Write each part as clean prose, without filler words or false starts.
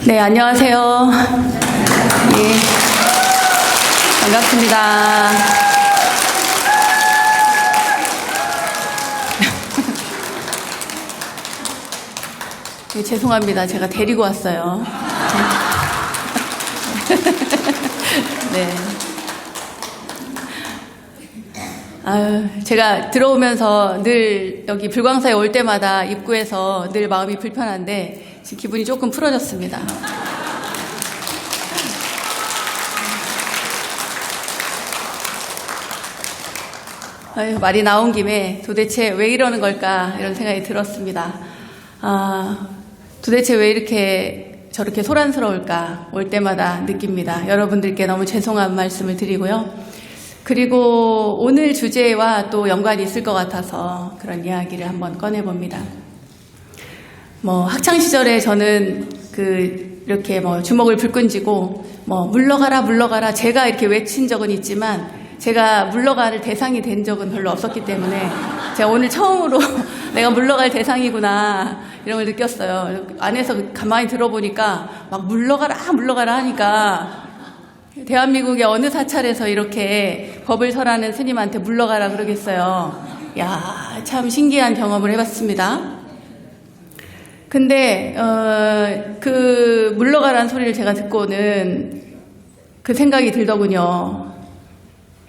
네, 안녕하세요. 예, 반갑습니다. 네, 죄송합니다. 제가 데리고 왔어요. 네. 제가 들어오면서 늘 여기 불광사에 올 때마다 입구에서 늘 마음이 불편한데 지금 기분이 조금 풀어졌습니다. 말이 나온 김에 도대체 왜 이러는 걸까 이런 생각이 들었습니다. 도대체 왜 이렇게 저렇게 소란스러울까 올 때마다 느낍니다. 여러분들께 너무 죄송한 말씀을 드리고요. 그리고 오늘 주제와 또 연관이 있을 것 같아서 그런 이야기를 한번 꺼내봅니다. 학창 시절에 저는 이렇게 주먹을 불끈쥐고 물러가라 제가 이렇게 외친 적은 있지만 제가 물러갈 대상이 된 적은 별로 없었기 때문에 제가 오늘 처음으로 내가 물러갈 대상이구나 이런 걸 느꼈어요. 안에서 가만히 들어보니까 막 물러가라 하니까 대한민국의 어느 사찰에서 이렇게 법을 설하는 스님한테 물러가라 그러겠어요. 야, 참 신기한 경험을 해봤습니다. 근데 그 물러가라는 소리를 제가 듣고는 그 생각이 들더군요.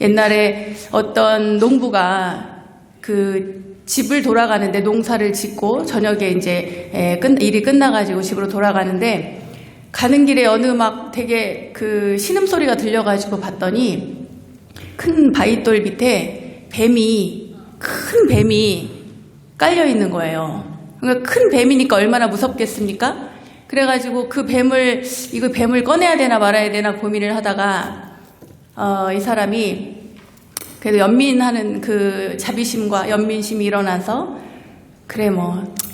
옛날에 어떤 농부가 그 집을 돌아가는데 농사를 짓고 저녁에 이제 일이 끝나가지고 집으로 돌아가는데 가는 길에 어느 되게 그 신음소리가 들려가지고 봤더니 큰 바위돌 밑에 큰 뱀이 깔려 있는 거예요. 그러니까 큰 뱀이니까 얼마나 무섭겠습니까? 그래가지고 이거 뱀을 꺼내야 되나 말아야 되나 고민을 하다가 이 사람이 그래도 연민하는 그 자비심과 연민심이 일어나서 그래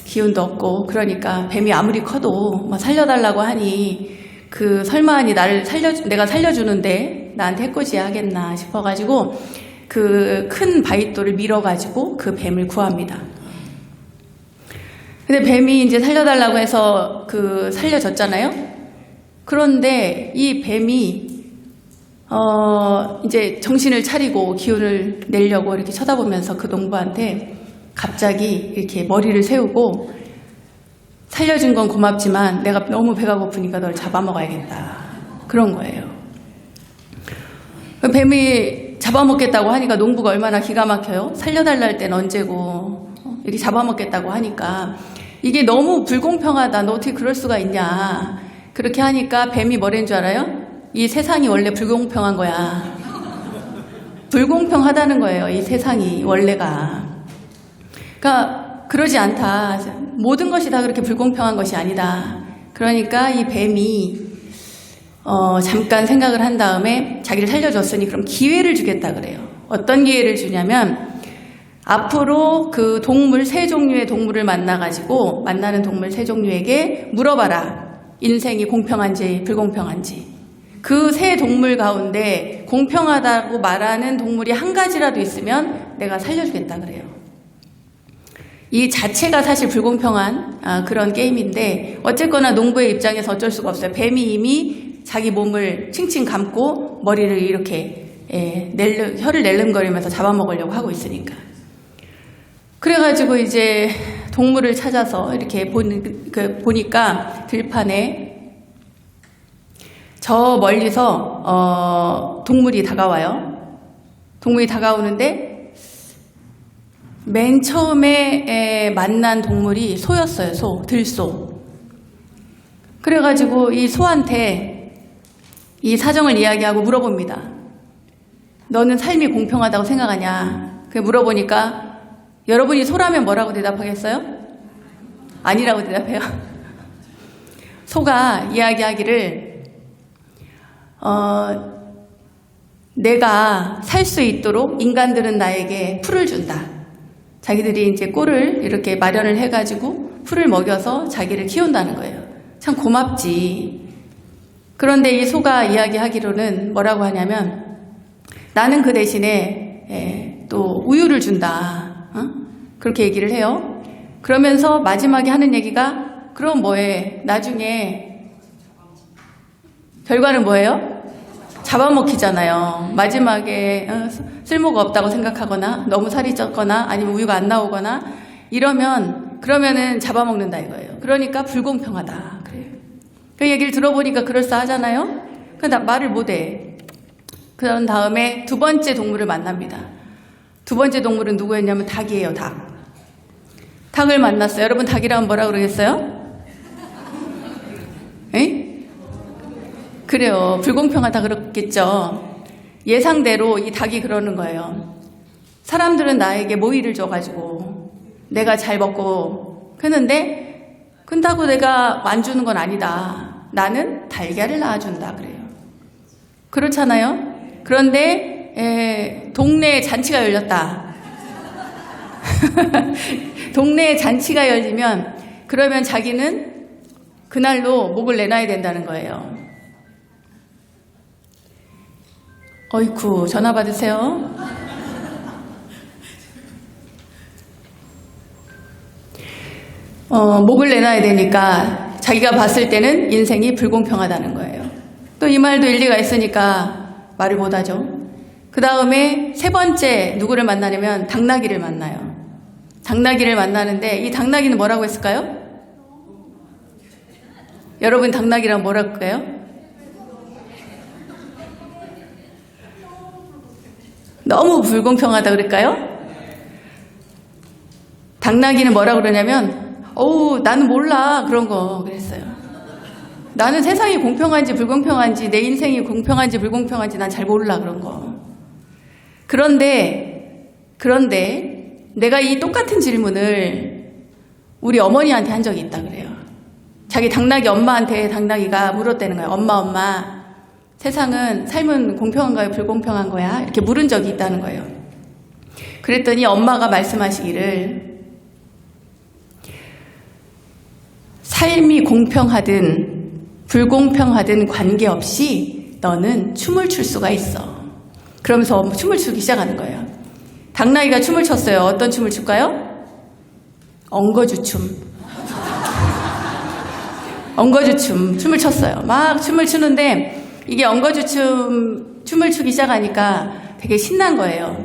기운도 없고 그러니까 뱀이 아무리 커도 살려달라고 하니 설마하니 내가 살려주는데 나한테 해코지야 하겠나 싶어가지고 그 큰 바위돌을 밀어가지고 그 뱀을 구합니다. 근데 뱀이 이제 살려달라고 해서 살려졌잖아요. 그런데 이 뱀이 이제 정신을 차리고 기운을 내려고 이렇게 쳐다보면서 그 농부한테 갑자기 이렇게 머리를 세우고 살려준 건 고맙지만 내가 너무 배가 고프니까 널 잡아먹어야겠다. 그런 거예요. 뱀이 잡아먹겠다고 하니까 농부가 얼마나 기가 막혀요. 살려달라 할 땐 언제고 이렇게 잡아먹겠다고 하니까 이게 너무 불공평하다. 너 어떻게 그럴 수가 있냐. 그렇게 하니까 뱀이 뭐라는 줄 알아요? 이 세상이 원래 불공평한 거야. 불공평하다는 거예요. 이 세상이 원래가. 그러니까 그러지 않다. 모든 것이 다 그렇게 불공평한 것이 아니다. 그러니까 이 뱀이 잠깐 생각을 한 다음에 자기를 살려줬으니 그럼 기회를 주겠다 그래요. 어떤 기회를 주냐면 앞으로 그 동물 세 종류의 동물을 만나는 동물 세 종류에게 물어봐라. 인생이 공평한지 불공평한지. 그 세 동물 가운데 공평하다고 말하는 동물이 한 가지라도 있으면 내가 살려주겠다 그래요. 이 자체가 사실 불공평한 그런 게임인데 어쨌거나 농부의 입장에서 어쩔 수가 없어요. 뱀이 이미 자기 몸을 칭칭 감고 머리를 이렇게 혀를 낼름거리면서 잡아먹으려고 하고 있으니까. 그래가지고 이제 동물을 찾아서 이렇게 보니까 들판에 저 멀리서 동물이 다가와요. 동물이 다가오는데 맨 처음에 만난 동물이 소였어요. 들소. 그래가지고 이 소한테 이 사정을 이야기하고 물어봅니다. 너는 삶이 공평하다고 생각하냐? 물어보니까 여러분이 소라면 뭐라고 대답하겠어요? 아니라고 대답해요. 소가 이야기하기를 내가 살 수 있도록 인간들은 나에게 풀을 준다. 자기들이 이제 꼴을 이렇게 마련을 해가지고 풀을 먹여서 자기를 키운다는 거예요. 참 고맙지. 그런데 이 소가 이야기하기로는 뭐라고 하냐면 나는 그 대신에 또 우유를 준다. 그렇게 얘기를 해요. 그러면서 마지막에 하는 얘기가 그럼 뭐해? 나중에 결과는 뭐예요? 잡아먹히잖아요. 마지막에 쓸모가 없다고 생각하거나 너무 살이 쪘거나 아니면 우유가 안 나오거나 그러면은 잡아먹는다 이거예요. 그러니까 불공평하다 그래요. 그 얘기를 들어보니까 그럴싸하잖아요. 근데 말을 못해. 그런 다음에 두 번째 동물을 만납니다. 두 번째 동물은 누구였냐면 닭이에요. 닭을 만났어요. 여러분 닭이라면 뭐라 그러겠어요? 에? 그래요. 불공평하다 그렇겠죠. 예상대로 이 닭이 그러는 거예요. 사람들은 나에게 모이를 줘가지고 내가 잘 먹고 그러는데 근다고 내가 안 주는 건 아니다. 나는 달걀을 낳아준다 그래요. 그렇잖아요. 그런데 동네에 잔치가 열렸다. 동네에 잔치가 열리면 그러면 자기는 그날로 목을 내놔야 된다는 거예요. 어이쿠 전화 받으세요. 목을 내놔야 되니까 자기가 봤을 때는 인생이 불공평하다는 거예요. 또 이 말도 일리가 있으니까 말을 못하죠. 그 다음에 세 번째 누구를 만나냐면 당나귀를 만나요. 당나귀를 만나는데 이 당나귀는 뭐라고 했을까요? 여러분 당나귀랑 뭐라고 할까요? 너무 불공평하다 그럴까요? 당나귀는 뭐라고 그러냐면 나는 몰라 그런 거 그랬어요. 나는 세상이 공평한지 불공평한지 내 인생이 공평한지 불공평한지 난 잘 몰라 그런 거. 그런데 내가 이 똑같은 질문을 우리 어머니한테 한 적이 있다 그래요. 자기 당나귀 엄마한테 당나귀가 물었다는 거예요. 엄마 세상은 삶은 공평한가요 불공평한 거야? 이렇게 물은 적이 있다는 거예요. 그랬더니 엄마가 말씀하시기를 삶이 공평하든 불공평하든 관계없이 너는 춤을 출 수가 있어. 그러면서 춤을 추기 시작하는 거예요. 당나귀가 춤을 췄어요. 어떤 춤을 출까요? 엉거주춤. 엉거주춤 춤을 췄어요. 막 춤을 추는데 이게 춤을 추기 시작하니까 되게 신난 거예요.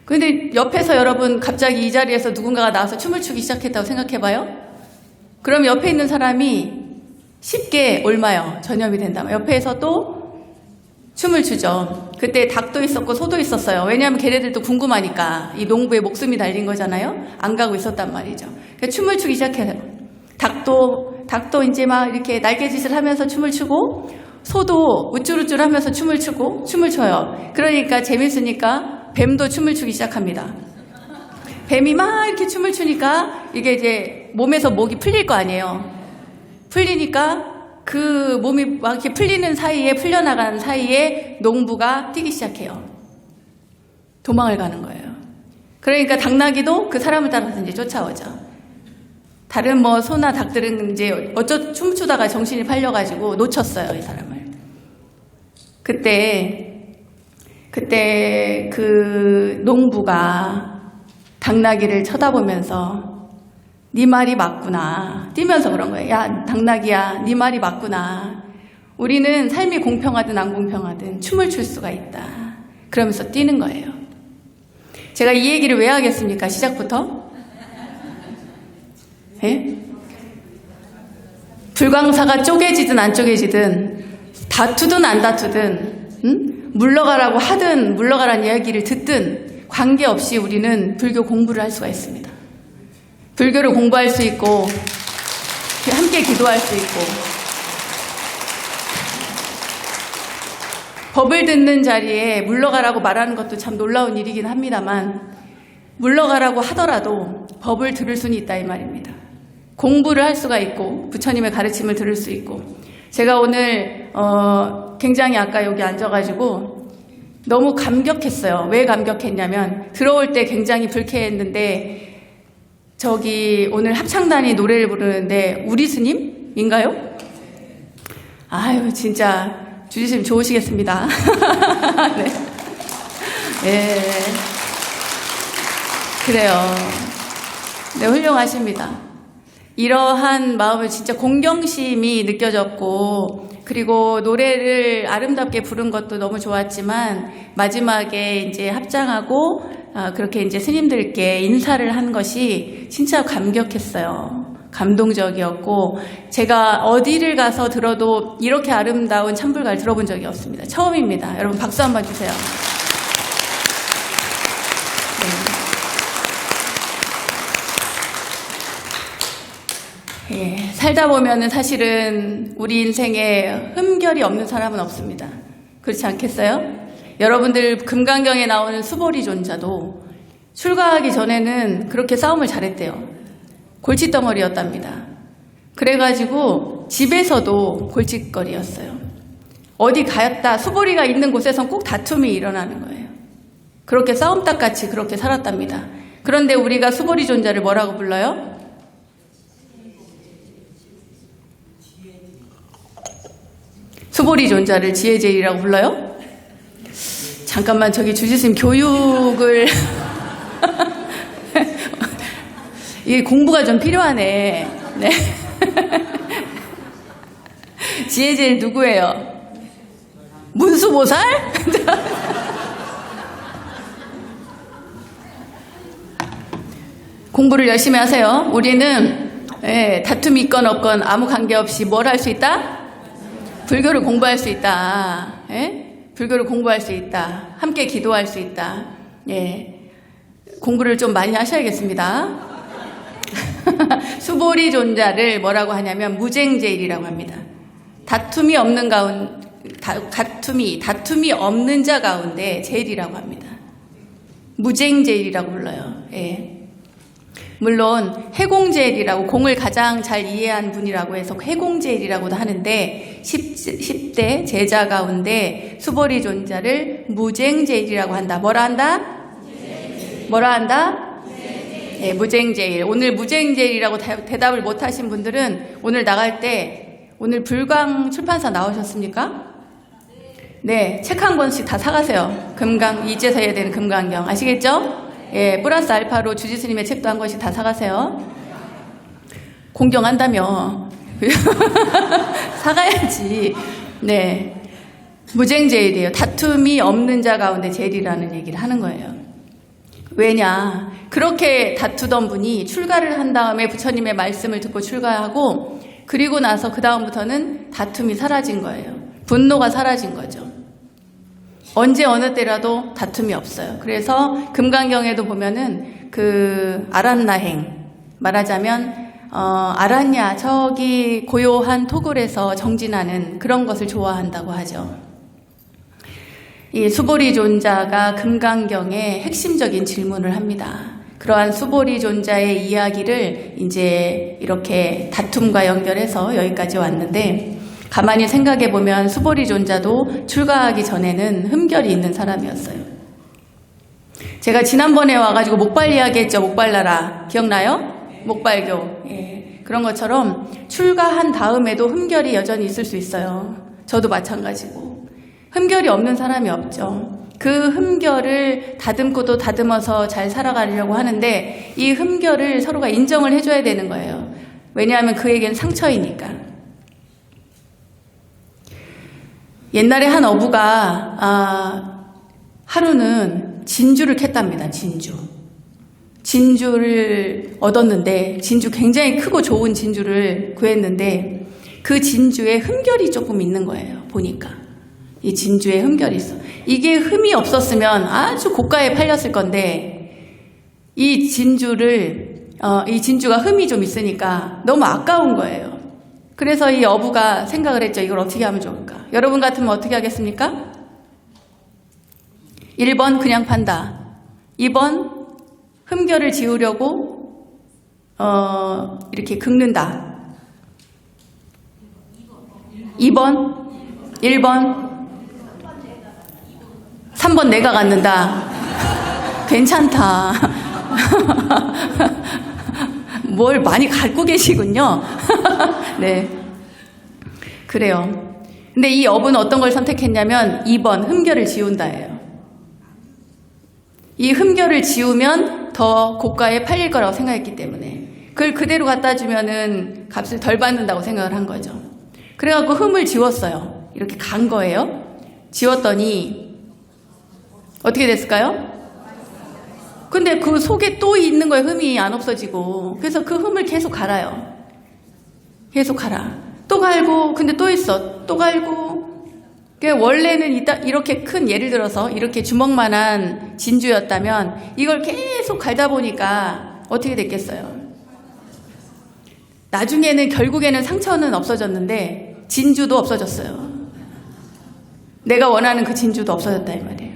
근데 옆에서 여러분 갑자기 이 자리에서 누군가가 나와서 춤을 추기 시작했다고 생각해봐요. 그럼 옆에 있는 사람이 쉽게 옮아요. 전염이 된다면. 옆에서 또 춤을 추죠. 그때 닭도 있었고 소도 있었어요. 왜냐하면 걔네들도 궁금하니까 이 농부에 목숨이 달린 거잖아요. 안 가고 있었단 말이죠. 그러니까 춤을 추기 시작해요. 닭도 이제 막 이렇게 날개짓을 하면서 춤을 추고 소도 우쭐우쭐 하면서 춤을 춰요. 그러니까 재밌으니까 뱀도 춤을 추기 시작합니다. 뱀이 막 이렇게 춤을 추니까 이게 이제 몸에서 목이 풀릴 거 아니에요. 풀리니까 그 몸이 막 이렇게 풀려나가는 사이에 농부가 뛰기 시작해요. 도망을 가는 거예요. 그러니까 당나귀도 그 사람을 따라서 이제 쫓아오죠. 다른 소나 닭들은 이제 춤추다가 정신이 팔려가지고 놓쳤어요, 이 사람을. 그때 그 농부가 당나귀를 쳐다보면서 네 말이 맞구나. 뛰면서 그런 거예요. 야, 당나귀야, 네 말이 맞구나. 우리는 삶이 공평하든 안 공평하든 춤을 출 수가 있다. 그러면서 뛰는 거예요. 제가 이 얘기를 왜 하겠습니까? 시작부터? 예? 불광사가 쪼개지든 안 쪼개지든 다투든 안 다투든 물러가라고 하든 물러가라는 이야기를 듣든 관계없이 우리는 불교 공부를 할 수가 있습니다. 불교를 공부할 수 있고 함께 기도할 수 있고 법을 듣는 자리에 물러가라고 말하는 것도 참 놀라운 일이긴 합니다만 물러가라고 하더라도 법을 들을 수는 있다 이 말입니다. 공부를 할 수가 있고 부처님의 가르침을 들을 수 있고 제가 오늘 굉장히 아까 여기 앉아가지고 너무 감격했어요. 왜 감격했냐면 들어올 때 굉장히 불쾌했는데 저기 오늘 합창단이 노래를 부르는데 우리 스님인가요? 아유 진짜 주지스님 좋으시겠습니다. 네. 네. 그래요. 네, 훌륭하십니다. 이러한 마음을 진짜 공경심이 느껴졌고 그리고 노래를 아름답게 부른 것도 너무 좋았지만 마지막에 이제 합장하고 그렇게 이제 스님들께 인사를 한 것이 진짜 감격했어요. 감동적이었고 제가 어디를 가서 들어도 이렇게 아름다운 찬불가를 들어본 적이 없습니다. 처음입니다. 여러분 박수 한번 주세요. 예, 살다 보면은 사실은 우리 인생에 흠결이 없는 사람은 없습니다. 그렇지 않겠어요? 여러분들 금강경에 나오는 수보리존자도 출가하기 전에는 그렇게 싸움을 잘했대요. 골칫덩어리였답니다. 그래가지고 집에서도 골칫거리였어요. 어디 갔다 수보리가 있는 곳에선 꼭 다툼이 일어나는 거예요. 그렇게 싸움닭같이 그렇게 살았답니다. 그런데 우리가 수보리존자를 뭐라고 불러요? 수보리존자를 지혜제일이라고 불러요? 잠깐만, 저기 주지스님 교육을 이게 공부가 좀 필요하네. 네. 지혜제일 누구예요? 문수보살? 공부를 열심히 하세요. 우리는 다툼이 있건 없건 아무 관계없이 뭘 할 수 있다? 불교를 공부할 수 있다. 불교를 공부할 수 있다. 함께 기도할 수 있다. 공부를 좀 많이 하셔야겠습니다. 수보리존자를 뭐라고 하냐면 무쟁제일이라고 합니다. 다툼이 없는 없는 자 가운데 제일이라고 합니다. 무쟁제일이라고 불러요. 물론 해공제일이라고, 공을 가장 잘 이해한 분이라고 해서 해공제일이라고도 하는데 10대 제자 가운데 수보리존자를 무쟁제일이라고 한다. 뭐라 한다? 뭐라 한다? 무쟁제일. 오늘 무쟁제일이라고 대답을 못하신 분들은 오늘 나갈 때, 오늘 불광 출판사 나오셨습니까? 네, 책 한 권씩 다 사가세요. 이제서 해야 되는 금강경. 아시겠죠? 플러스 알파로 주지스님의 책도 한 권씩 다 사가세요. 공경한다며. 사가야지. 네. 무쟁제일이에요. 다툼이 없는 자 가운데 제일이라는 얘기를 하는 거예요. 왜냐? 그렇게 다투던 분이 출가를 한 다음에 부처님의 말씀을 듣고 출가하고, 그리고 나서 그 다음부터는 다툼이 사라진 거예요. 분노가 사라진 거죠. 언제 어느 때라도 다툼이 없어요. 그래서 금강경에도 보면은 그 아란나행, 말하자면 아란냐, 저기 고요한 토굴에서 정진하는 그런 것을 좋아한다고 하죠. 이 수보리존자가 금강경에 핵심적인 질문을 합니다. 그러한 수보리존자의 이야기를 이제 이렇게 다툼과 연결해서 여기까지 왔는데, 가만히 생각해 보면 수보리존자도 출가하기 전에는 흠결이 있는 사람이었어요. 제가 지난번에 와가지고 목발 이야기했죠. 목발나라 기억나요? 목발교. 그런 것처럼 출가한 다음에도 흠결이 여전히 있을 수 있어요. 저도 마찬가지고. 흠결이 없는 사람이 없죠. 그 흠결을 다듬고도 다듬어서 잘 살아가려고 하는데, 이 흠결을 서로가 인정을 해줘야 되는 거예요. 왜냐하면 그에겐 상처이니까. 옛날에 한 어부가 하루는 진주를 캤답니다. 진주를 얻었는데, 진주 굉장히 크고 좋은 진주를 구했는데 그 진주에 흠결이 조금 있는 거예요. 보니까 이 진주에 흠결이 있어. 이게 흠이 없었으면 아주 고가에 팔렸을 건데, 이 진주가 흠이 좀 있으니까 너무 아까운 거예요. 그래서 이 어부가 생각을 했죠. 이걸 어떻게 하면 좋을까? 여러분 같으면 어떻게 하겠습니까? 1번 그냥 판다. 2번 흠결을 지우려고 이렇게 긁는다. 2번 1번 3번 내가 갖는다. 괜찮다. 뭘 많이 갖고 계시군요. 네, 그래요. 근데 이 어부는 어떤 걸 선택했냐면 2번 흠결을 지운다예요. 이 흠결을 지우면 더 고가에 팔릴 거라고 생각했기 때문에 그걸 그대로 갖다 주면은 값을 덜 받는다고 생각을 한 거죠. 그래갖고 흠을 지웠어요. 이렇게 간 거예요. 지웠더니 어떻게 됐을까요? 근데 그 속에 또 있는 거예요. 흠이 안 없어지고. 그래서 그 흠을 계속 갈아요. 계속 갈아. 또 갈고, 근데 또 있어. 또 갈고. 원래는 이렇게 큰, 예를 들어서 이렇게 주먹만한 진주였다면 이걸 계속 갈다 보니까 어떻게 됐겠어요? 나중에는 결국에는 상처는 없어졌는데 진주도 없어졌어요. 내가 원하는 그 진주도 없어졌다 이 말이에요.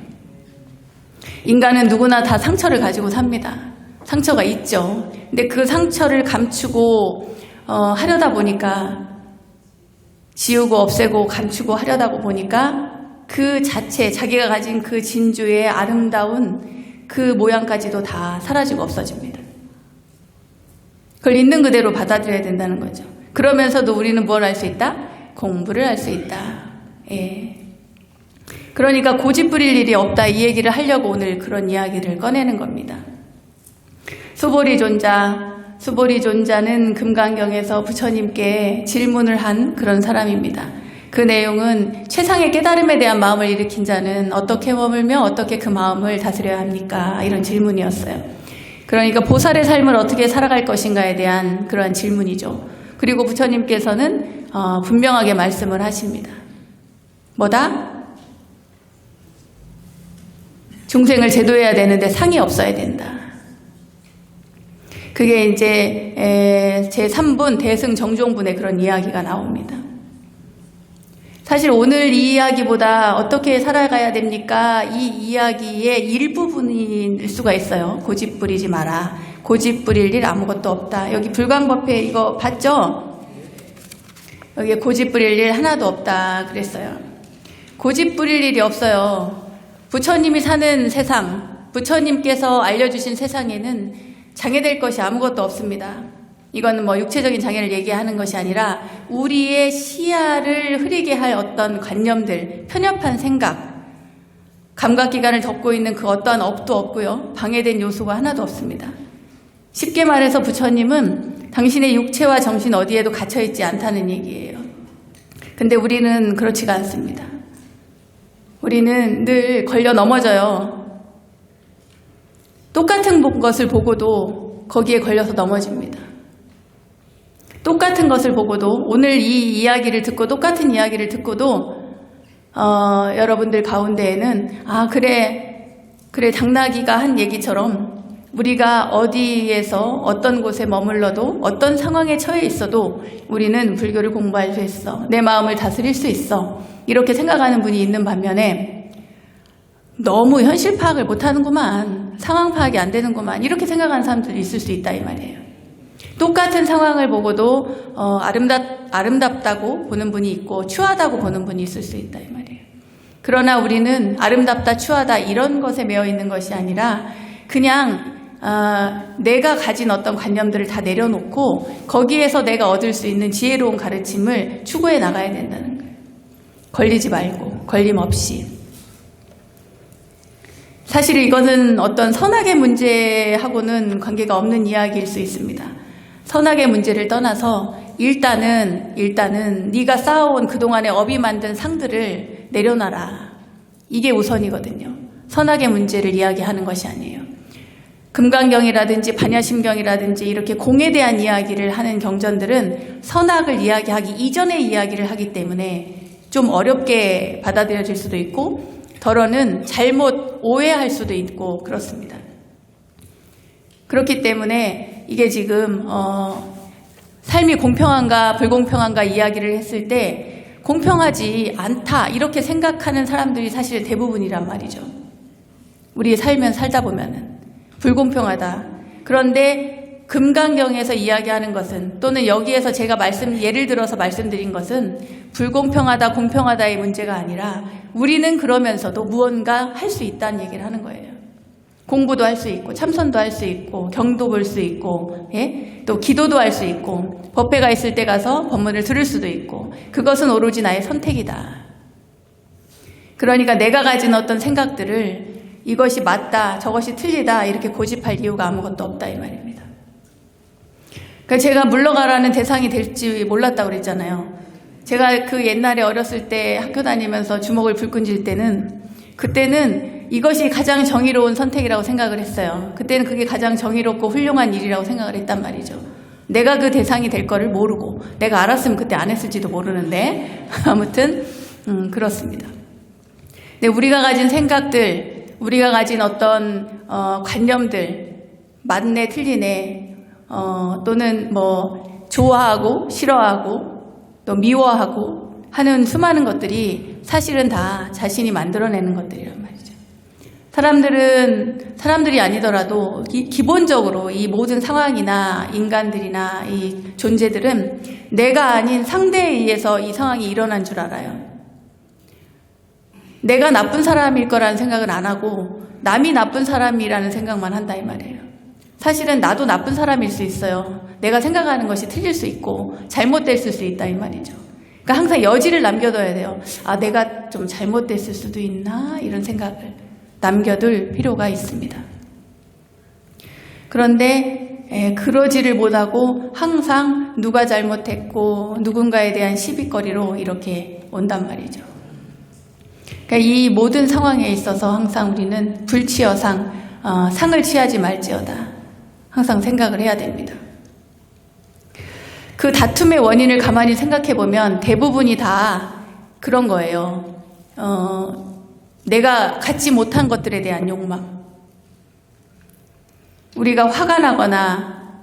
인간은 누구나 다 상처를 가지고 삽니다. 상처가 있죠. 근데 그 상처를 감추고 하려다 보니까 지우고 없애고 감추고 하려다 보니까 그 자체 자기가 가진 그 진주의 아름다운 그 모양까지도 다 사라지고 없어집니다. 그걸 있는 그대로 받아들여야 된다는 거죠. 그러면서도 우리는 뭘 할 수 있다? 공부를 할 수 있다. 예. 그러니까 고집 부릴 일이 없다 이 얘기를 하려고 오늘 그런 이야기를 꺼내는 겁니다. 수보리존자는 금강경에서 부처님께 질문을 한 그런 사람입니다. 그 내용은 최상의 깨달음에 대한 마음을 일으킨 자는 어떻게 머물며 어떻게 그 마음을 다스려야 합니까? 이런 질문이었어요. 그러니까 보살의 삶을 어떻게 살아갈 것인가에 대한 그러한 질문이죠. 그리고 부처님께서는 분명하게 말씀을 하십니다. 뭐다? 중생을 제도해야 되는데 상이 없어야 된다. 그게 이제 제3분 대승정종분의 그런 이야기가 나옵니다. 사실 오늘 이 이야기보다 어떻게 살아가야 됩니까? 이 이야기의 일부분일 수가 있어요. 고집 부리지 마라. 고집 부릴 일 아무것도 없다. 여기 불광법회 이거 봤죠? 여기에 고집 부릴 일 하나도 없다 그랬어요. 고집 부릴 일이 없어요. 부처님이 사는 세상, 부처님께서 알려주신 세상에는 장애될 것이 아무것도 없습니다. 이거는 뭐 육체적인 장애를 얘기하는 것이 아니라 우리의 시야를 흐리게 할 어떤 관념들, 편협한 생각, 감각기관을 덮고 있는 그 어떠한 업도 없고요. 방해된 요소가 하나도 없습니다. 쉽게 말해서 부처님은 당신의 육체와 정신 어디에도 갇혀있지 않다는 얘기예요. 근데 우리는 그렇지가 않습니다. 우리는 늘 걸려 넘어져요. 똑같은 것을 보고도 거기에 걸려서 넘어집니다. 똑같은 것을 보고도 오늘 이 이야기를 듣고 똑같은 이야기를 듣고도 여러분들 가운데에는 그래 당나귀가 한 얘기처럼 우리가 어디에서 어떤 곳에 머물러도 어떤 상황에 처해 있어도 우리는 불교를 공부할 수 있어. 내 마음을 다스릴 수 있어. 이렇게 생각하는 분이 있는 반면에 너무 현실 파악을 못하는구만. 상황 파악이 안 되는구만. 이렇게 생각하는 사람들이 있을 수 있다 이 말이에요. 똑같은 상황을 보고도 아름답다고 보는 분이 있고 추하다고 보는 분이 있을 수 있다 이 말이에요. 그러나 우리는 아름답다 추하다 이런 것에 매여 있는 것이 아니라 그냥 내가 가진 어떤 관념들을 다 내려놓고 거기에서 내가 얻을 수 있는 지혜로운 가르침을 추구해 나가야 된다는 거예요. 걸리지 말고 걸림없이. 사실 이것은 어떤 선악의 문제하고는 관계가 없는 이야기일 수 있습니다. 선악의 문제를 떠나서 일단은 네가 쌓아온 그동안의 업이 만든 상들을 내려놔라. 이게 우선이거든요. 선악의 문제를 이야기하는 것이 아니에요. 금강경이라든지 반야심경이라든지 이렇게 공에 대한 이야기를 하는 경전들은 선악을 이야기하기 이전의 이야기를 하기 때문에 좀 어렵게 받아들여질 수도 있고 덜어는 잘못 오해할 수도 있고 그렇습니다. 그렇기 때문에 이게 지금 삶이 공평한가 불공평한가 이야기를 했을 때 공평하지 않다 이렇게 생각하는 사람들이 사실 대부분이란 말이죠. 우리 살다 보면은 불공평하다. 그런데 금강경에서 이야기하는 것은 또는 여기에서 제가 예를 들어서 말씀드린 것은 불공평하다 공평하다의 문제가 아니라 우리는 그러면서도 무언가 할 수 있다는 얘기를 하는 거예요. 공부도 할 수 있고 참선도 할 수 있고 경도 볼 수 있고 또 기도도 할 수 있고 법회가 있을 때 가서 법문을 들을 수도 있고 그것은 오로지 나의 선택이다. 그러니까 내가 가진 어떤 생각들을 이것이 맞다 저것이 틀리다 이렇게 고집할 이유가 아무것도 없다 이 말입니다. 그러니까 제가 물러가라는 대상이 될지 몰랐다고 그랬잖아요. 제가 그 옛날에 어렸을 때 학교 다니면서 주먹을 불끈 쥘 때는 그때는 이것이 가장 정의로운 선택이라고 생각을 했어요. 그때는 그게 가장 정의롭고 훌륭한 일이라고 생각을 했단 말이죠. 내가 그 대상이 될 거를 모르고 내가 알았으면 그때 안 했을지도 모르는데 아무튼 그렇습니다. 근데 우리가 가진 생각들, 우리가 가진 어떤 관념들 맞네 틀리네 또는 뭐 좋아하고 싫어하고 또 미워하고 하는 수많은 것들이 사실은 다 자신이 만들어내는 것들이란 말이죠. 사람들이 아니더라도 기본적으로 이 모든 상황이나 인간들이나 이 존재들은 내가 아닌 상대에 의해서 이 상황이 일어난 줄 알아요. 내가 나쁜 사람일 거라는 생각은 안 하고 남이 나쁜 사람이라는 생각만 한다 이 말이에요. 사실은 나도 나쁜 사람일 수 있어요. 내가 생각하는 것이 틀릴 수 있고 잘못됐을 수 있다 이 말이죠. 그러니까 항상 여지를 남겨둬야 돼요. 아, 내가 좀 잘못됐을 수도 있나 이런 생각을 남겨둘 필요가 있습니다. 그런데 그러지를 못하고 항상 누가 잘못했고 누군가에 대한 시비거리로 이렇게 온단 말이죠. 그러니까 이 모든 상황에 있어서 항상 우리는 불치여상 상을 취하지 말지어다 항상 생각을 해야 됩니다. 그 다툼의 원인을 가만히 생각해 보면 대부분이 다 그런 거예요. 내가 갖지 못한 것들에 대한 욕망. 우리가 화가 나거나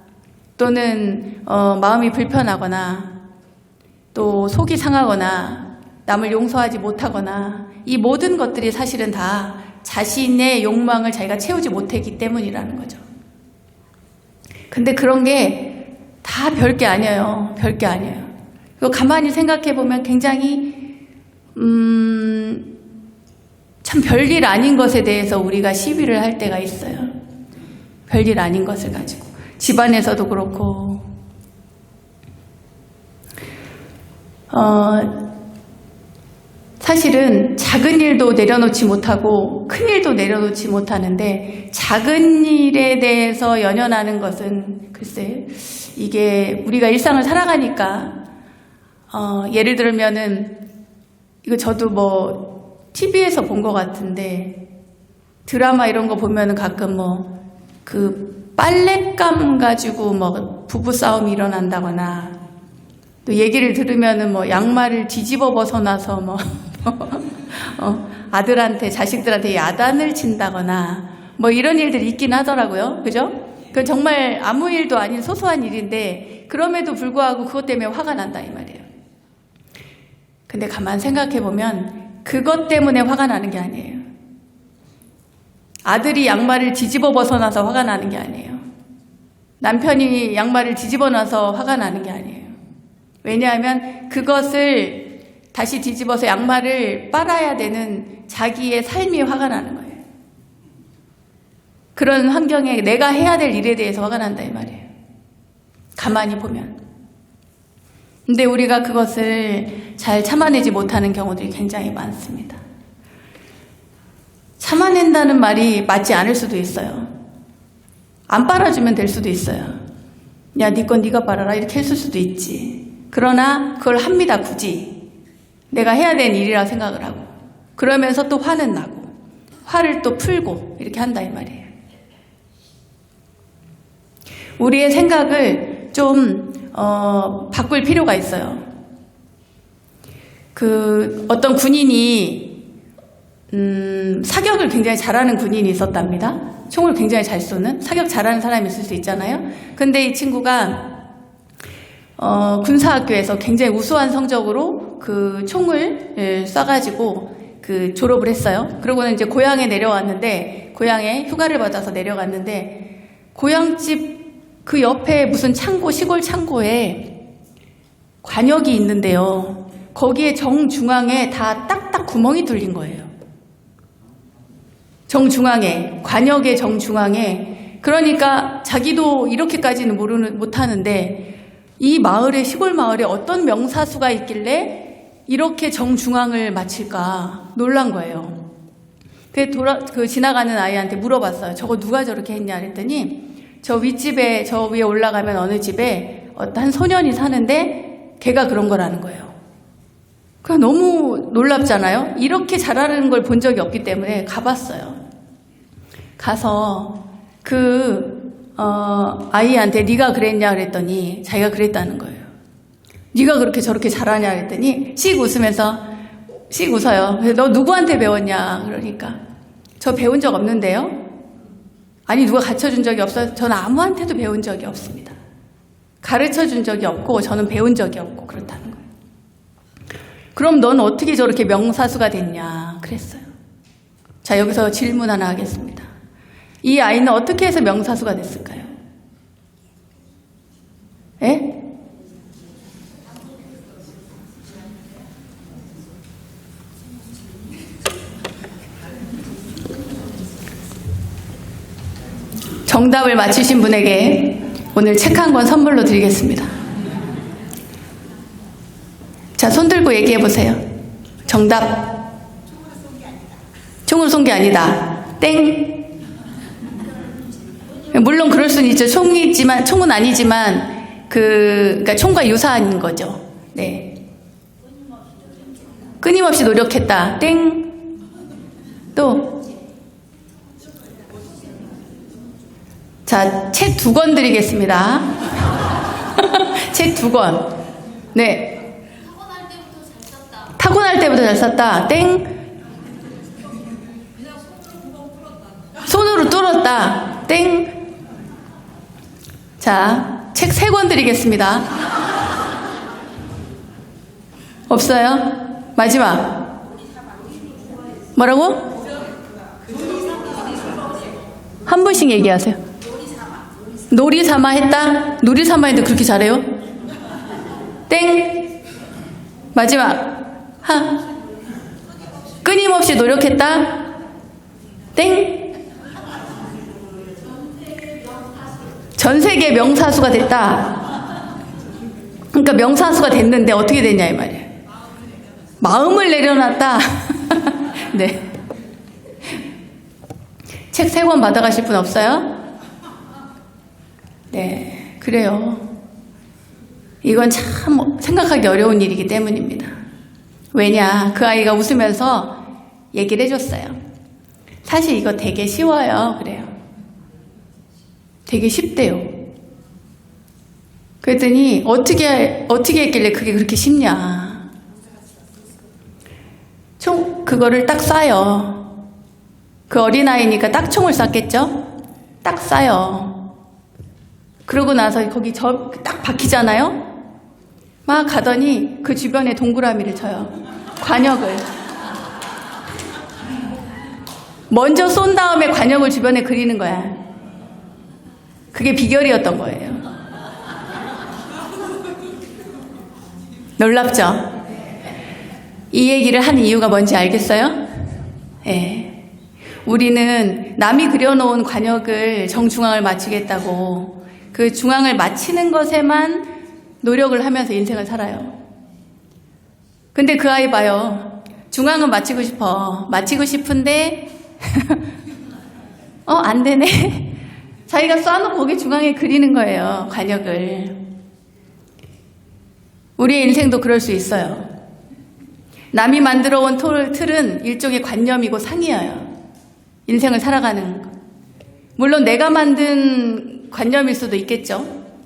또는 마음이 불편하거나 또 속이 상하거나 남을 용서하지 못하거나 이 모든 것들이 사실은 다 자신의 욕망을 자기가 채우지 못했기 때문이라는 거죠. 근데 그런 게 다 별게 아니에요. 별게 아니에요. 그거 가만히 생각해 보면 굉장히 참 별일 아닌 것에 대해서 우리가 시비를 할 때가 있어요. 별일 아닌 것을 가지고 집안에서도 그렇고 사실은 작은 일도 내려놓지 못하고 큰 일도 내려놓지 못하는데 작은 일에 대해서 연연하는 것은 글쎄 이게 우리가 일상을 살아가니까 예를 들면은 이거 저도 뭐 TV에서 본 것 같은데 드라마 이런 거 보면은 가끔 뭐 그 빨랫감 가지고 뭐 부부 싸움이 일어난다거나 또 얘기를 들으면은 뭐 양말을 뒤집어 벗어나서 뭐 아들한테 자식들한테 야단을 친다거나 뭐 이런 일들이 있긴 하더라고요. 그죠? 그건 정말 아무 일도 아닌 소소한 일인데 그럼에도 불구하고 그것 때문에 화가 난다 이 말이에요. 근데 가만 생각해 보면 그것 때문에 화가 나는 게 아니에요. 아들이 양말을 뒤집어 벗어나서 화가 나는 게 아니에요. 남편이 양말을 뒤집어 놔서 화가 나는 게 아니에요. 왜냐하면 그것을 다시 뒤집어서 양말을 빨아야 되는 자기의 삶이 화가 나는 거예요. 그런 환경에 내가 해야 될 일에 대해서 화가 난다 이 말이에요. 가만히 보면. 근데 우리가 그것을 잘 참아내지 못하는 경우들이 굉장히 많습니다. 참아낸다는 말이 맞지 않을 수도 있어요. 안 빨아주면 될 수도 있어요. 야, 네 건 네가 빨아라 이렇게 했을 수도 있지. 그러나 그걸 합니다. 굳이 내가 해야 되는 일이라 생각을 하고 그러면서 또 화는 나고 화를 또 풀고 이렇게 한다 이 말이에요. 우리의 생각을 좀 바꿀 필요가 있어요. 어떤 군인이 사격을 굉장히 잘하는 군인이 있었답니다. 총을 굉장히 잘 쏘는 사격 잘하는 사람이 있을 수 있잖아요. 근데 이 친구가 군사학교에서 굉장히 우수한 성적으로 그 총을 쏴가지고 그 졸업을 했어요. 그러고는 이제 고향에 내려왔는데 고향에 휴가를 받아서 내려갔는데 고향집 그 옆에 무슨 창고 시골 창고에 관역이 있는데요. 거기에 정중앙에 다 딱딱 구멍이 뚫린 거예요. 정중앙에 관역의 정중앙에 그러니까 자기도 이렇게까지는 못하는데 이 마을에 시골 마을에 어떤 명사수가 있길래 이렇게 정중앙을 맞힐까 놀란 거예요. 그 지나가는 아이한테 물어봤어요. 저거 누가 저렇게 했냐 그랬더니 저 윗집에 저 위에 올라가면 어느 집에 어떤 한 소년이 사는데 걔가 그런 거라는 거예요. 그러니까 너무 놀랍잖아요. 이렇게 잘하는 걸 본 적이 없기 때문에 가봤어요. 가서 아이한테 네가 그랬냐 그랬더니 자기가 그랬다는 거예요. 네가 그렇게 저렇게 잘하냐 그랬더니 씩 웃어요. 너 누구한테 배웠냐 그러니까 저 배운 적 없는데요. 아니 누가 가르쳐준 적이 없어요. 저는 아무한테도 배운 적이 없습니다. 가르쳐준 적이 없고 저는 배운 적이 없고 그렇다는 거예요. 그럼 넌 어떻게 저렇게 명사수가 됐냐 그랬어요. 자, 여기서 질문 하나 하겠습니다. 이 아이는 어떻게 해서 명사수가 됐을까요? 예? 정답을 맞히신 분에게 오늘 책 한 권 선물로 드리겠습니다. 자, 손 들고 얘기해 보세요. 정답. 총으로 쏜 게 아니다. 땡. 물론 그럴 수는 있죠. 총은 아니지만 그러니까 총과 유사한 거죠. 네. 끊임없이 노력했다. 땡. 또. 자, 책 2권 드리겠습니다. 책 2권. 네. 타고날 때부터 잘 썼다. 땡. 손으로 뚫었다. 땡. 자, 책 3권 드리겠습니다. 없어요? 마지막. 뭐라고? 한 분씩 얘기하세요. 놀이 삼아 했다? 놀이 삼아 했는데 그렇게 잘해요? 땡. 마지막. 끊임없이 노력했다? 땡. 전 세계 명사수가 됐다. 그러니까 명사수가 됐는데 어떻게 됐냐 이 말이에요. 마음을 내려놨다. 네. 책 3권 받아가실 분 없어요? 네, 그래요. 이건 참 생각하기 어려운 일이기 때문입니다. 왜냐, 그 아이가 웃으면서 얘기를 해줬어요. 사실 이거 되게 쉬워요. 그래요. 되게 쉽대요. 그랬더니 어떻게 했길래 그게 그렇게 쉽냐. 그거를 딱 쏴요. 그 어린아이니까 딱 총을 쐈겠죠? 딱 쏴요. 그러고 나서 거기 딱 박히잖아요? 막 가더니 그 주변에 동그라미를 쳐요. 관역을. 먼저 쏜 다음에 관역을 주변에 그리는 거야. 그게 비결이었던 거예요. 놀랍죠? 이 얘기를 한 이유가 뭔지 알겠어요? 예. 우리는 남이 그려놓은 관역을 정중앙을 맞추겠다고 그 중앙을 맞히는 것에만 노력을 하면서 인생을 살아요. 근데 그 아이 봐요. 중앙은 맞히고 싶어. 맞히고 싶은데 안 되네. 자기가 쏴놓고 거기 중앙에 그리는 거예요. 관역을. 우리의 인생도 그럴 수 있어요. 남이 만들어 온 틀은 일종의 관념이고 상이에요. 인생을 살아가는 것. 물론 내가 만든 관념일 수도 있겠죠.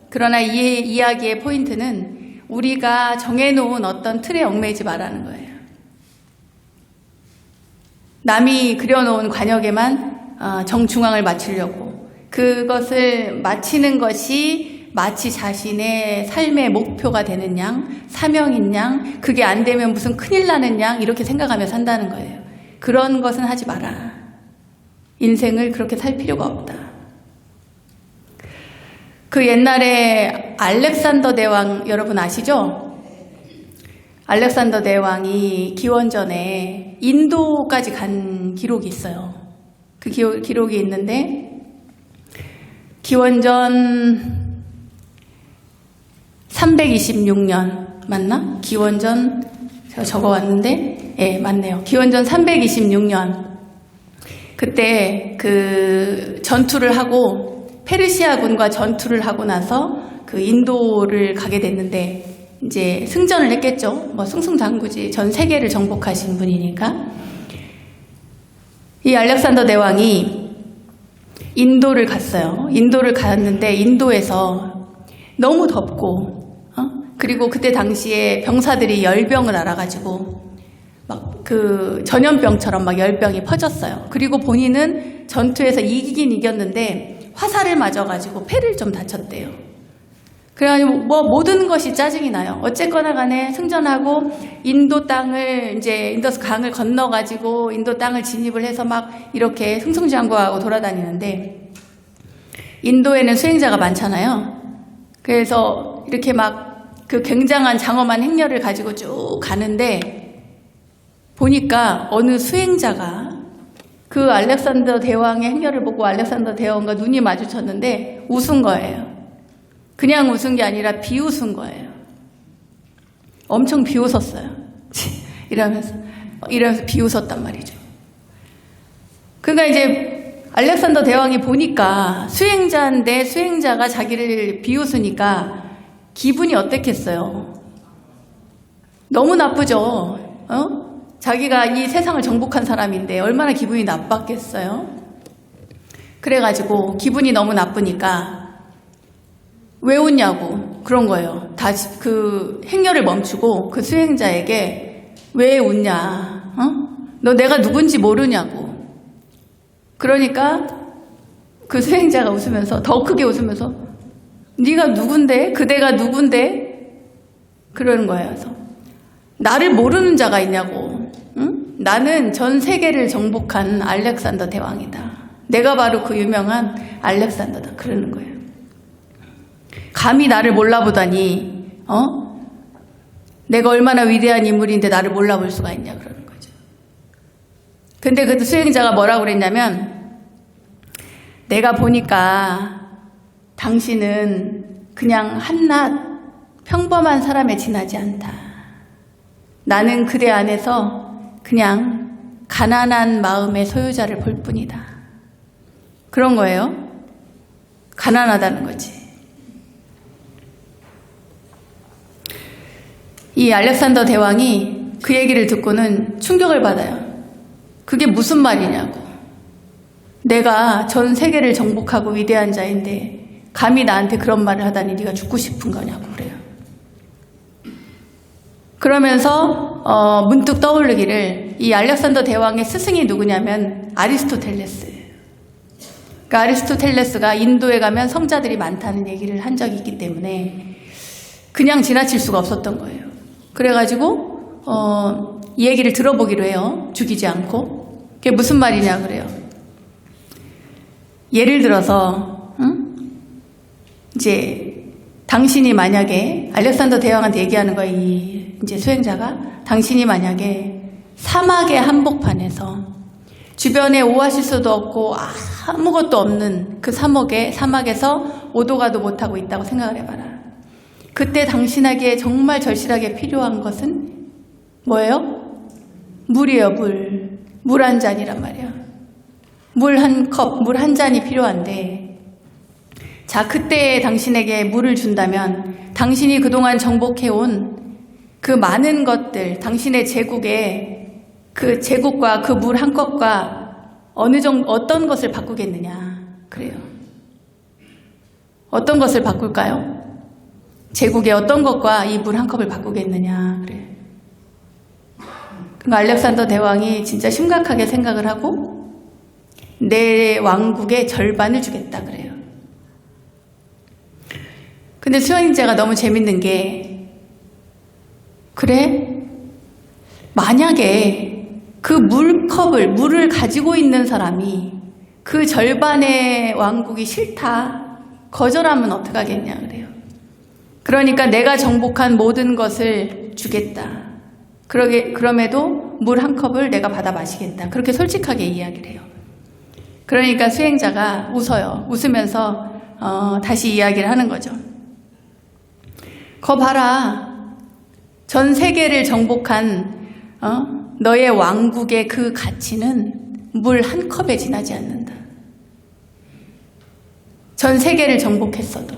그러나 이 이야기의 포인트는 우리가 정해놓은 어떤 틀에 얽매이지 말라는 거예요. 남이 그려놓은 관역에만 정중앙을 맞추려고 그것을 맞히는 것이 마치 자신의 삶의 목표가 되는 양, 사명인 양, 그게 안 되면 무슨 큰일 나는 양 이렇게 생각하며 산다는 거예요. 그런 것은 하지 마라. 인생을 그렇게 살 필요가 없다. 그 옛날에 알렉산더 대왕 여러분 아시죠? 알렉산더 대왕이 기원전에 인도까지 간 기록이 있어요. 그 기록이 있는데 기원전 326년 맞나? 기원전 제가 적어왔는데 예, 맞네요. 기원전 326년 그때 그 전투를 하고 페르시아군과 전투를 하고 나서 그 인도를 가게 됐는데 이제 승전을 했겠죠. 뭐 승승장구지. 전 세계를 정복하신 분이니까. 이 알렉산더 대왕이 인도를 갔어요. 인도를 갔는데 인도에서 너무 덥고 그리고 그때 당시에 병사들이 열병을 앓아가지고 막 그 전염병처럼 막 열병이 퍼졌어요. 그리고 본인은 전투에서 이기긴 이겼는데 화살을 맞아가지고 폐를 좀 다쳤대요. 그래가지고 뭐 모든 것이 짜증이 나요. 어쨌거나 간에 승전하고 인도 땅을 이제 인더스 강을 건너가지고 인도 땅을 진입을 해서 막 이렇게 승승장구하고 돌아다니는데 인도에는 수행자가 많잖아요. 그래서 이렇게 막 그 굉장한 장엄한 행렬을 가지고 쭉 가는데 보니까 어느 수행자가 그 알렉산더 대왕의 행렬을 보고 알렉산더 대왕과 눈이 마주쳤는데 웃은 거예요. 그냥 웃은 게 아니라 비웃은 거예요. 엄청 비웃었어요. 이러면서 비웃었단 말이죠. 그러니까 이제 알렉산더 대왕이 보니까 수행자인데 수행자가 자기를 비웃으니까 기분이 어땠겠어요? 너무 나쁘죠. 자기가 이 세상을 정복한 사람인데 얼마나 기분이 나빴겠어요? 그래가지고 기분이 너무 나쁘니까 왜 웃냐고 그런 거예요. 다시 그 행렬을 멈추고 그 수행자에게 왜 웃냐? 너 내가 누군지 모르냐고. 그러니까 그 수행자가 웃으면서 더 크게 웃으면서 네가 누군데? 그대가 누군데? 그러는 거예요. 그래서 나를 모르는 자가 있냐고. 응? 나는 전 세계를 정복한 알렉산더 대왕이다. 내가 바로 그 유명한 알렉산더다. 그러는 거예요. 감히 나를 몰라보다니, 내가 얼마나 위대한 인물인데 나를 몰라볼 수가 있냐, 그러는 거죠. 근데 그 수행자가 뭐라고 그랬냐면, 내가 보니까 당신은 그냥 한낱 평범한 사람에 지나지 않다. 나는 그대 안에서 그냥 가난한 마음의 소유자를 볼 뿐이다. 그런 거예요. 가난하다는 거지. 이 알렉산더 대왕이 그 얘기를 듣고는 충격을 받아요. 그게 무슨 말이냐고. 내가 전 세계를 정복하고 위대한 자인데 감히 나한테 그런 말을 하다니 네가 죽고 싶은 거냐고 그래요. 그러면서 문득 떠오르기를 이 알렉산더 대왕의 스승이 누구냐면 아리스토텔레스예요. 그러니까 아리스토텔레스가 인도에 가면 성자들이 많다는 얘기를 한 적이 있기 때문에 그냥 지나칠 수가 없었던 거예요. 그래가지고 이 얘기를 들어보기로 해요. 죽이지 않고. 그게 무슨 말이냐 그래요. 예를 들어서 이제 당신이 만약에 알렉산더 대왕한테 얘기하는 거예요. 이제 수행자가 당신이 만약에 사막의 한복판에서 주변에 오아시스도 없고 아무것도 없는 그 사막에서 오도 가도 못하고 있다고 생각을 해봐라. 그때 당신에게 정말 절실하게 필요한 것은 뭐예요? 물이에요. 물 한 잔이란 말이에요. 물 한 컵, 물 한 잔이 필요한데 자, 그때 당신에게 물을 준다면 당신이 그동안 정복해온 그 많은 것들, 당신의 제국에 그 제국과 그 물 한 컵과 어떤 것을 바꾸겠느냐. 그래요. 어떤 것을 바꿀까요? 제국의 어떤 것과 이 물 한 컵을 바꾸겠느냐. 그래요. 그러니까 알렉산더 대왕이 진짜 심각하게 생각을 하고 내 왕국의 절반을 주겠다 그래요. 근데 수행자가 너무 재밌는 게 그래? 만약에 그 물을 가지고 있는 사람이 그 절반의 왕국이 싫다 거절하면 어떡하겠냐 그래요. 그러니까 내가 정복한 모든 것을 주겠다. 그럼에도 물 한 컵을 내가 받아 마시겠다. 그렇게 솔직하게 이야기를 해요. 그러니까 수행자가 웃어요. 웃으면서 다시 이야기를 하는 거죠. 거 봐라. 전 세계를 정복한 너의 왕국의 그 가치는 물 한 컵에 지나지 않는다. 전 세계를 정복했어도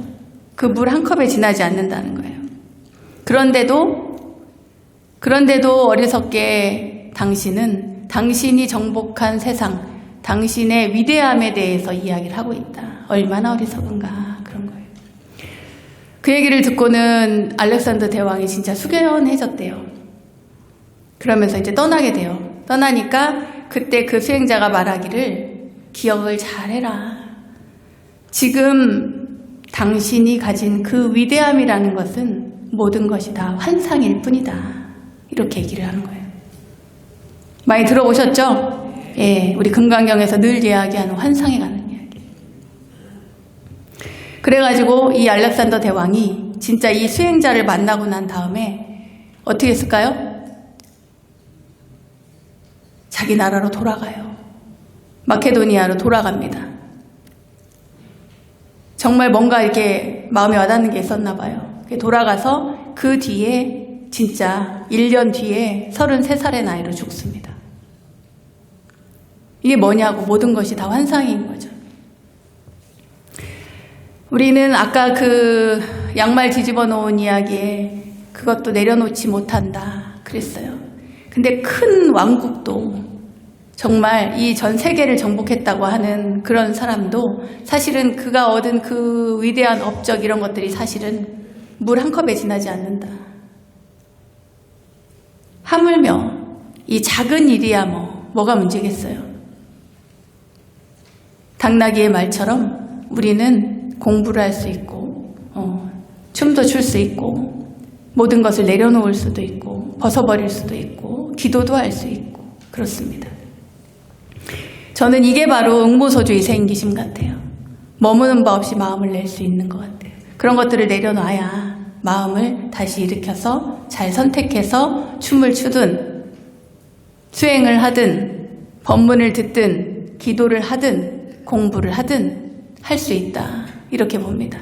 그 물 한 컵에 지나지 않는다는 거예요. 그런데도 어리석게 당신은 당신이 정복한 세상, 당신의 위대함에 대해서 이야기를 하고 있다. 얼마나 어리석은가, 그런 거예요. 그 얘기를 듣고는 알렉산더 대왕이 진짜 숙연해졌대요. 그러면서 이제 떠나게 돼요. 떠나니까 그때 그 수행자가 말하기를 기억을 잘해라. 지금 당신이 가진 그 위대함이라는 것은 모든 것이 다 환상일 뿐이다. 이렇게 얘기를 하는 거예요. 많이 들어보셨죠? 예, 우리 금강경에서 늘 이야기하는 환상에 관한 이야기. 그래가지고 이 알렉산더 대왕이 진짜 이 수행자를 만나고 난 다음에 어떻게 했을까요? 자기 나라로 돌아가요. 마케도니아로 돌아갑니다. 정말 뭔가 이렇게 마음에 와닿는 게 있었나 봐요. 돌아가서 그 뒤에 진짜 1년 뒤에 33살의 나이로 죽습니다. 이게 뭐냐고, 모든 것이 다 환상인 거죠. 우리는 아까 그 양말 뒤집어 놓은 이야기에 그것도 내려놓지 못한다 그랬어요. 근데 큰 왕국도 정말 이 전 세계를 정복했다고 하는 그런 사람도 사실은 그가 얻은 그 위대한 업적 이런 것들이 사실은 물 한 컵에 지나지 않는다. 하물며 이 작은 일이야 뭐가 문제겠어요. 당나귀의 말처럼 우리는 공부를 할 수 있고 춤도 출 수 있고 모든 것을 내려놓을 수도 있고 벗어버릴 수도 있고 기도도 할 수 있고 그렇습니다. 저는 이게 바로 응보소주의 생기심 같아요. 머무는 바 없이 마음을 낼 수 있는 것 같아요. 그런 것들을 내려놔야 마음을 다시 일으켜서 잘 선택해서 춤을 추든 수행을 하든 법문을 듣든 기도를 하든 공부를 하든 할 수 있다. 이렇게 봅니다.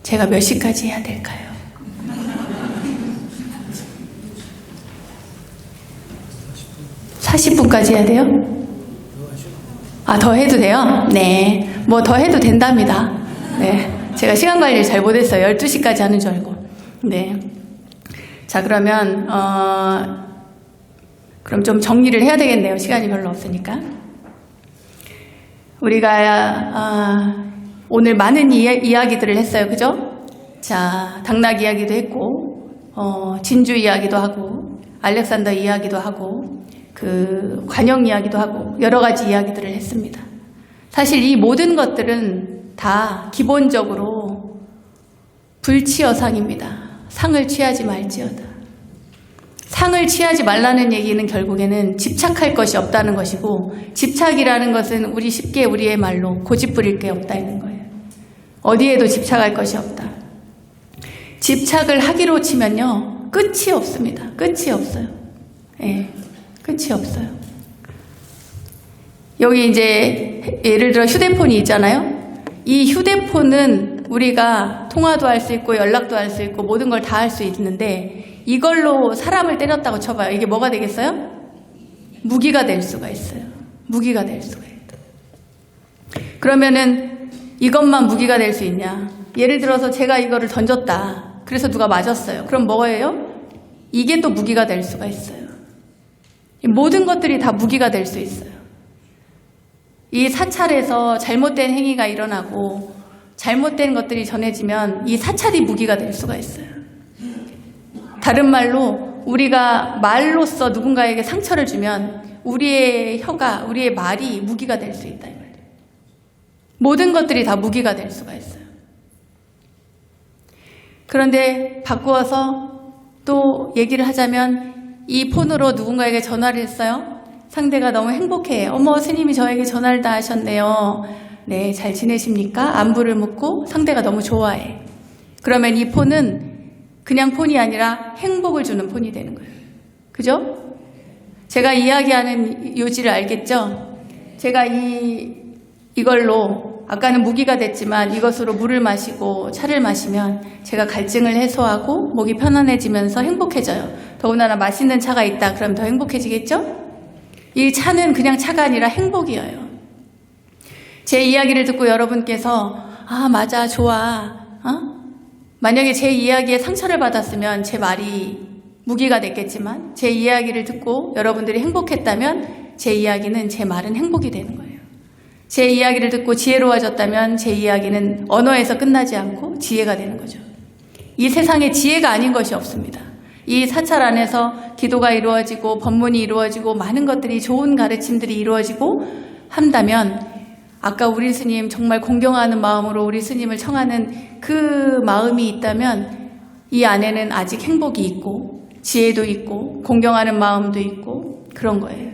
제가 몇 시까지 해야 될까요? 40분까지 해야 돼요? 아, 더 해도 돼요? 네. 뭐 더 해도 된답니다. 네. 제가 시간 관리를 잘 못했어요. 12시까지 하는 줄 알고. 네. 자, 그러면, 그럼 좀 정리를 해야 되겠네요. 시간이 별로 없으니까. 우리가, 오늘 많은 이야기들을 했어요. 그죠? 자, 당나귀 이야기도 했고, 진주 이야기도 하고, 알렉산더 이야기도 하고, 그 관영 이야기도 하고 여러 가지 이야기들을 했습니다. 사실 이 모든 것들은 다 기본적으로 불치여상입니다. 상을 취하지 말지어다. 상을 취하지 말라는 얘기는 결국에는 집착할 것이 없다는 것이고, 집착이라는 것은 우리 쉽게 우리의 말로 고집부릴 게 없다는 거예요. 어디에도 집착할 것이 없다. 집착을 하기로 치면요, 끝이 없습니다. 끝이 없어요. 예. 끝이 없어요. 여기 이제 예를 들어 휴대폰이 있잖아요. 이 휴대폰은 우리가 통화도 할 수 있고 연락도 할 수 있고 모든 걸 다 할 수 있는데 이걸로 사람을 때렸다고 쳐봐요. 이게 뭐가 되겠어요? 무기가 될 수가 있어요. 무기가 될 수가 있다. 그러면은 이것만 무기가 될 수 있냐? 예를 들어서 제가 이거를 던졌다. 그래서 누가 맞았어요. 그럼 뭐예요? 이게 또 무기가 될 수가 있어요. 모든 것들이 다 무기가 될 수 있어요. 이 사찰에서 잘못된 행위가 일어나고 잘못된 것들이 전해지면 이 사찰이 무기가 될 수가 있어요. 다른 말로 우리가 말로써 누군가에게 상처를 주면 우리의 혀가, 우리의 말이 무기가 될 수 있다. 모든 것들이 다 무기가 될 수가 있어요. 그런데 바꾸어서 또 얘기를 하자면 이 폰으로 누군가에게 전화를 했어요. 상대가 너무 행복해. 어머, 스님이 저에게 전화를 다 하셨네요. 네, 잘 지내십니까? 안부를 묻고 상대가 너무 좋아해. 그러면 이 폰은 그냥 폰이 아니라 행복을 주는 폰이 되는 거예요. 그죠? 제가 이야기하는 요지를 알겠죠? 제가 이걸로 아까는 무기가 됐지만 이것으로 물을 마시고 차를 마시면 제가 갈증을 해소하고 목이 편안해지면서 행복해져요. 더군다나 맛있는 차가 있다 그럼 더 행복해지겠죠? 이 차는 그냥 차가 아니라 행복이에요. 제 이야기를 듣고 여러분께서 아 맞아 좋아 만약에 제 이야기에 상처를 받았으면 제 말이 무기가 됐겠지만 제 이야기를 듣고 여러분들이 행복했다면 제 이야기는 제 말은 행복이 되는 거예요. 제 이야기를 듣고 지혜로워졌다면 제 이야기는 언어에서 끝나지 않고 지혜가 되는 거죠. 이 세상에 지혜가 아닌 것이 없습니다. 이 사찰 안에서 기도가 이루어지고 법문이 이루어지고 많은 것들이 좋은 가르침들이 이루어지고 한다면 아까 우리 스님 정말 공경하는 마음으로 우리 스님을 청하는 그 마음이 있다면 이 안에는 아직 행복이 있고 지혜도 있고 공경하는 마음도 있고 그런 거예요.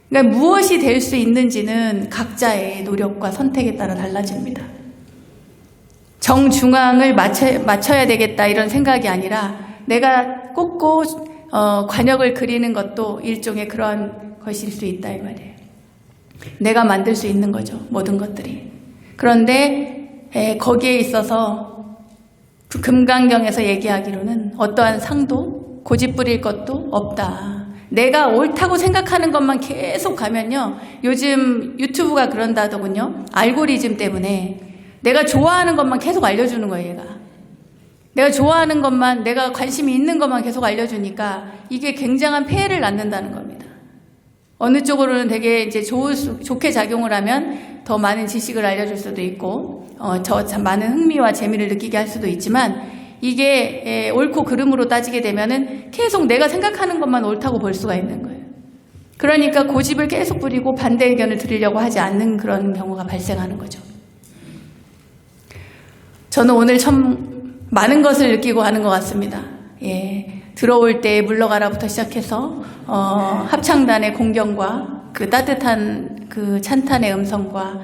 그러니까 무엇이 될 수 있는지는 각자의 노력과 선택에 따라 달라집니다. 정중앙을 맞춰야 되겠다 이런 생각이 아니라 내가 꽂고 관역을 그리는 것도 일종의 그런 것일 수 있다 이 말이에요. 내가 만들 수 있는 거죠. 모든 것들이. 그런데 거기에 있어서 금강경에서 얘기하기로는 어떠한 상도 고집 부릴 것도 없다. 내가 옳다고 생각하는 것만 계속 가면요. 요즘 유튜브가 그런다더군요. 알고리즘 때문에 내가 좋아하는 것만 계속 알려주는 거예요. 얘가. 내가 좋아하는 것만, 내가 관심이 있는 것만 계속 알려주니까 이게 굉장한 폐해를 낳는다는 겁니다. 어느 쪽으로는 되게 이제 좋게 작용을 하면 더 많은 지식을 알려줄 수도 있고, 많은 흥미와 재미를 느끼게 할 수도 있지만, 이게 옳고 그름으로 따지게 되면은 계속 내가 생각하는 것만 옳다고 볼 수가 있는 거예요. 그러니까 고집을 계속 부리고 반대 의견을 들으려고 하지 않는 그런 경우가 발생하는 거죠. 저는 오늘 참 많은 것을 느끼고 하는 것 같습니다. 들어올 때 물러가라부터 시작해서 합창단의 공경과 그 따뜻한 그 찬탄의 음성과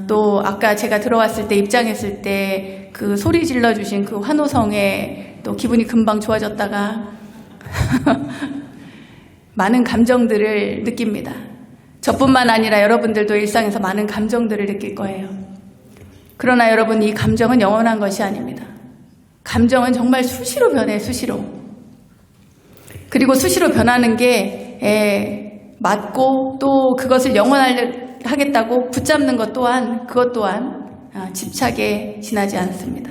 또 아까 제가 들어왔을 때 입장했을 때 그 소리 질러주신 그 환호성에 또 기분이 금방 좋아졌다가 많은 감정들을 느낍니다. 저뿐만 아니라 여러분들도 일상에서 많은 감정들을 느낄 거예요. 그러나 여러분, 이 감정은 영원한 것이 아닙니다. 감정은 정말 수시로 변해, 수시로. 그리고 수시로 변하는 게 맞고 또 그것을 영원하겠다고 붙잡는 것 또한 그것 또한 집착에 지나지 않습니다.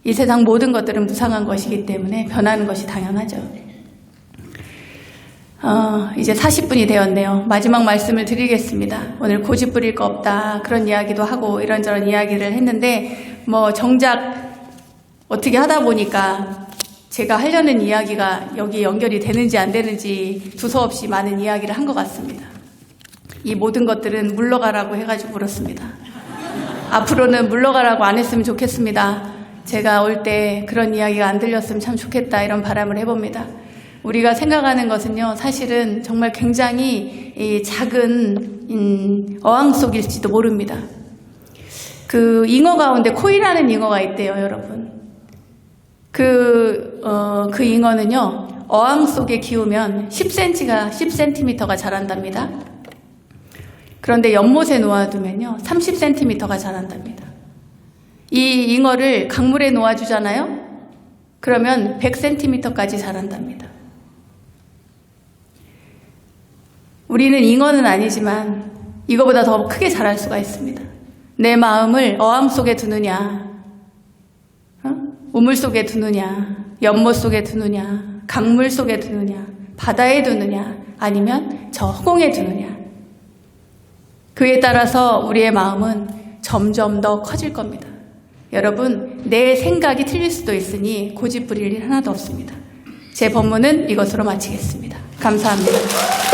이 세상 모든 것들은 무상한 것이기 때문에 변하는 것이 당연하죠. 이제 40분이 되었네요. 마지막 말씀을 드리겠습니다. 오늘 고집 부릴 거 없다 그런 이야기도 하고 이런저런 이야기를 했는데 정작 어떻게 하다 보니까 제가 하려는 이야기가 여기 연결이 되는지 안 되는지 두서없이 많은 이야기를 한 것 같습니다. 이 모든 것들은 물러가라고 해가지고 그렇습니다. 앞으로는 물러가라고 안 했으면 좋겠습니다. 제가 올 때 그런 이야기가 안 들렸으면 참 좋겠다 이런 바람을 해봅니다. 우리가 생각하는 것은요, 사실은 정말 굉장히 작은 어항 속일지도 모릅니다. 그 잉어 가운데 코이라는 잉어가 있대요, 여러분. 그 잉어는요, 어항 속에 키우면 10cm가 자란답니다. 그런데 연못에 놓아두면요, 30cm가 자란답니다. 이 잉어를 강물에 놓아주잖아요? 그러면 100cm까지 자란답니다. 우리는 잉어는 아니지만 이거보다 더 크게 자랄 수가 있습니다. 내 마음을 어항 속에 두느냐, 우물 속에 두느냐, 연못 속에 두느냐, 강물 속에 두느냐, 바다에 두느냐, 아니면 저 허공에 두느냐. 그에 따라서 우리의 마음은 점점 더 커질 겁니다. 여러분, 내 생각이 틀릴 수도 있으니 고집 부릴 일 하나도 없습니다. 제 법문은 이것으로 마치겠습니다. 감사합니다.